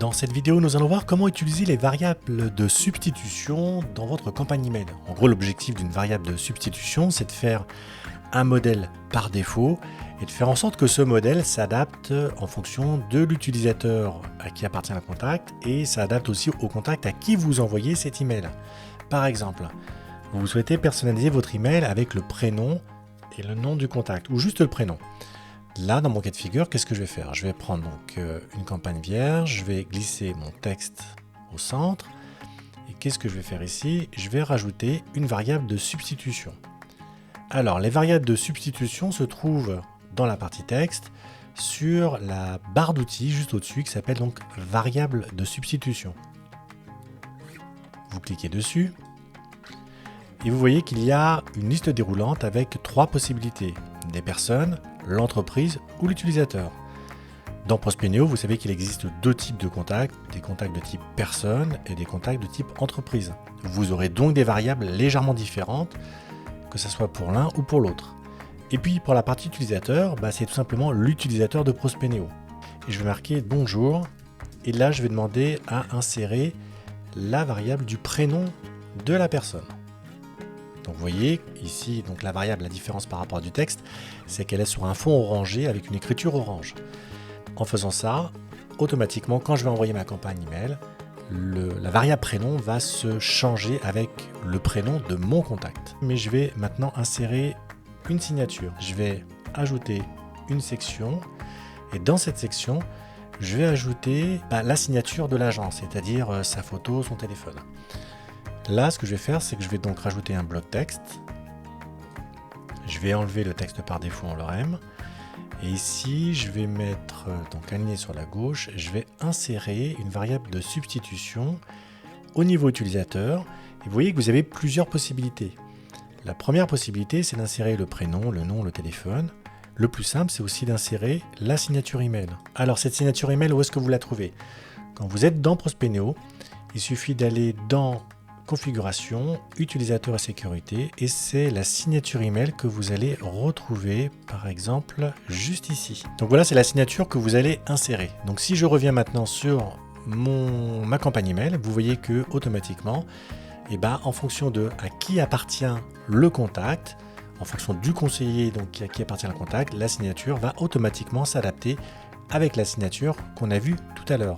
Dans cette vidéo, nous allons voir comment utiliser les variables de substitution dans votre campagne email. En gros, l'objectif d'une variable de substitution, c'est de faire un modèle par défaut et de faire en sorte que ce modèle s'adapte en fonction de l'utilisateur à qui appartient le contact et s'adapte aussi au contact à qui vous envoyez cet email. Par exemple, vous souhaitez personnaliser votre email avec le prénom et le nom du contact, ou juste le prénom. Là, dans mon cas de figure, qu'est-ce que je vais faire? Je vais prendre donc une campagne vierge, je vais glisser mon texte au centre. Et qu'est-ce que je vais faire ici? Je vais rajouter une variable de substitution. Alors, les variables de substitution se trouvent dans la partie texte, sur la barre d'outils juste au-dessus, qui s'appelle donc variable de substitution. Vous cliquez dessus. Et vous voyez qu'il y a une liste déroulante avec 3 possibilités. Des personnes, l'entreprise ou l'utilisateur. Dans Prospeneo, vous savez qu'il existe 2 types de contacts, des contacts de type personne et des contacts de type entreprise. Vous aurez donc des variables légèrement différentes, que ce soit pour l'un ou pour l'autre. Et puis pour la partie utilisateur, c'est tout simplement l'utilisateur de Prospeneo. Et je vais marquer bonjour, et là je vais demander à insérer la variable du prénom de la personne. Donc vous voyez ici, donc la variable, la différence par rapport à du texte, c'est qu'elle est sur un fond orangé avec une écriture orange. En faisant ça, automatiquement, quand je vais envoyer ma campagne email, la variable prénom va se changer avec le prénom de mon contact. Mais je vais maintenant insérer une signature. Je vais ajouter une section et dans cette section, je vais ajouter la signature de l'agence, c'est-à-dire sa photo, son téléphone. Là, ce que je vais faire, c'est que je vais donc rajouter un bloc texte. Je vais enlever le texte par défaut en lorem. Et ici, je vais mettre, donc aligné sur la gauche, je vais insérer une variable de substitution au niveau utilisateur. Et vous voyez que vous avez plusieurs possibilités. La première possibilité, c'est d'insérer le prénom, le nom, le téléphone. Le plus simple, c'est aussi d'insérer la signature email. Alors, cette signature email, où est-ce que vous la trouvez? Quand vous êtes dans Prospeneo, il suffit d'aller dans configuration, utilisateur et sécurité, et c'est la signature email que vous allez retrouver par exemple juste ici. Donc voilà, c'est la signature que vous allez insérer. Donc si je reviens maintenant sur ma campagne email, vous voyez que automatiquement, en fonction de à qui appartient le contact, en fonction du conseiller donc à qui appartient le contact, la signature va automatiquement s'adapter avec la signature qu'on a vue tout à l'heure.